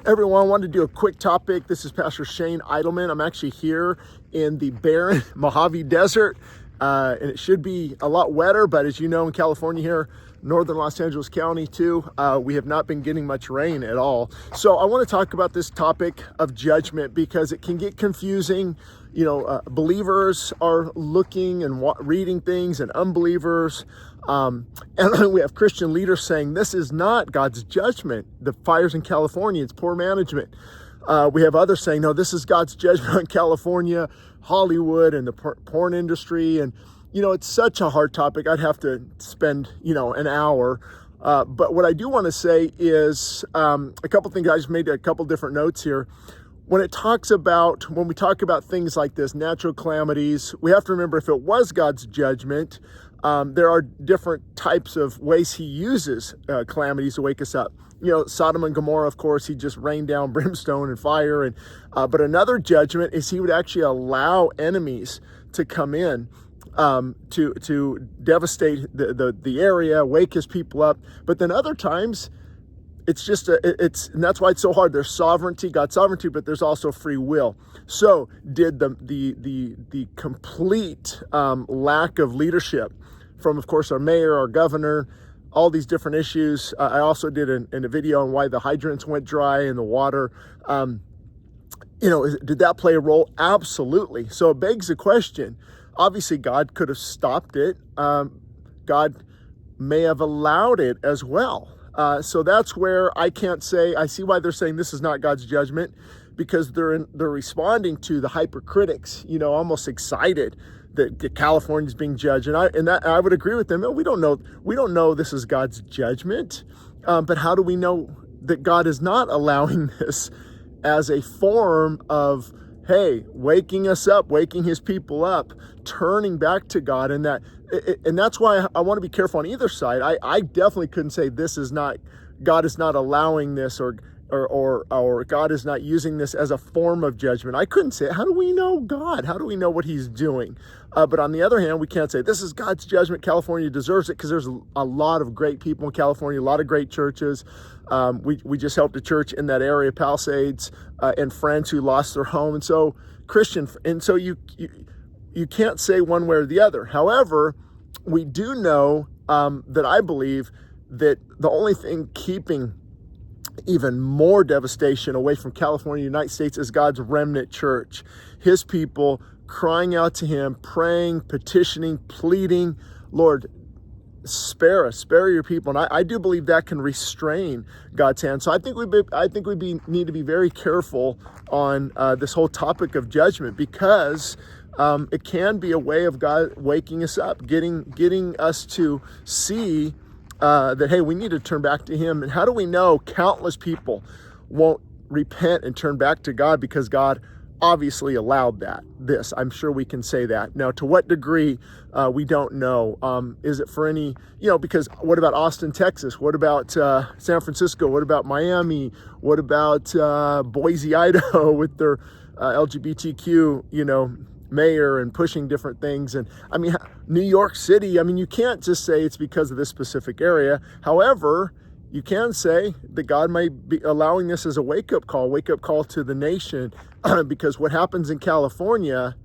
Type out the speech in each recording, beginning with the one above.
Everyone, I wanted to do a quick topic. This is Pastor Shane Eidelman. I'm actually here in the barren Mojave Desert, and it should be a lot wetter, but as you know, in California here, northern Los Angeles County too, we have not been getting much rain at all. So I want to talk about this topic of judgment because it can get confusing. You know, believers are looking and reading things, and unbelievers. And we have Christian leaders saying this is not God's judgment. The fires in California, it's poor management. We have others saying, no, this is God's judgment on California, Hollywood, and the porn industry. And, you know, it's such a hard topic. I'd have to spend, an hour. But what I do want to say is a couple things. I just made a couple different notes here. When we talk about things like this, natural calamities, we have to remember if it was God's judgment, there are different types of ways he uses calamities to wake us up. Sodom and Gomorrah, of course, he just rained down brimstone and fire. But another judgment is he would actually allow enemies to come in to devastate the area, wake his people up. But then other times, it's just and that's why it's so hard. There's sovereignty, God's sovereignty, but there's also free will. So did the complete lack of leadership from, of course, our mayor, our governor, all these different issues. I also did in a video on why the hydrants went dry in the water. Did that play a role? Absolutely. So it begs the question. Obviously, God could have stopped it. God may have allowed it as well. So that's where I can't say. I see why they're saying this is not God's judgment, because they're responding to the hypercritics, almost excited that California's being judged, and I would agree with them. We don't know this is God's judgment, but how do we know that God is not allowing this as a form of, hey, waking us up, waking his people up, turning back to God? And that's why I want to be careful on either side. I definitely couldn't say this is not, God is not allowing this, or God is not using this as a form of judgment. I couldn't say it. How do we know God? How do we know what he's doing? But on the other hand, we can't say this is God's judgment. California deserves it, because there's a lot of great people in California, a lot of great churches. We just helped a church in that area, Palisades, and friends who lost their home. And so you can't say one way or the other. However, we do know that I believe that the only thing keeping even more devastation away from California, United States, is God's remnant church. His people crying out to him, praying, petitioning, pleading, Lord, spare us, spare your people. And I do believe that can restrain God's hand. So I think we need to be very careful on this whole topic of judgment, because it can be a way of God waking us up, getting us to see that, hey, we need to turn back to him. And how do we know countless people won't repent and turn back to God? Because God obviously allowed this. I'm sure we can say that. Now, to what degree, we don't know. Is it for any, because what about Austin, Texas? What about San Francisco? What about Miami? What about Boise, Idaho with their LGBTQ, mayor and pushing different things? And I mean, New York City, you can't just say it's because of this specific area. However, you can say that God may be allowing this as a wake-up call to the nation, because what happens in California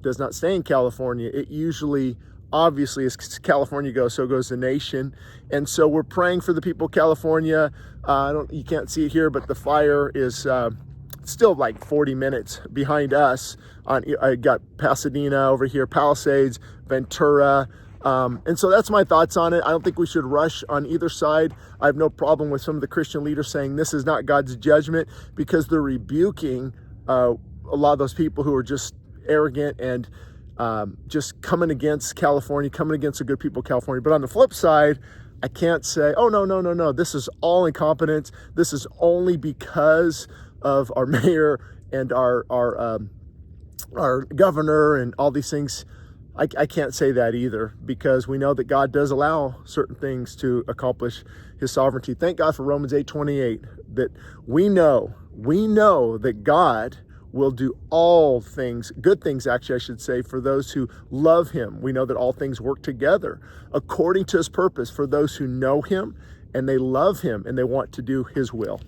does not stay in California. It usually, obviously, as California goes, so goes the nation. And so we're praying for the people of California. You can't see it here, but the fire is still like 40 minutes behind us. I got Pasadena over here, Palisades, Ventura. And so that's my thoughts on it. I don't think we should rush on either side. I have no problem with some of the Christian leaders saying this is not God's judgment, because they're rebuking a lot of those people who are just arrogant and just coming against California, coming against the good people of California. But on the flip side, I can't say, oh, no, this is all incompetence. This is only because of our mayor and our governor and all these things. I can't say that either, because we know that God does allow certain things to accomplish his sovereignty. Thank God for Romans 8:28, that we know that God will do all things, good things actually I should say, for those who love him. We know that all things work together according to his purpose for those who know him and they love him and they want to do his will.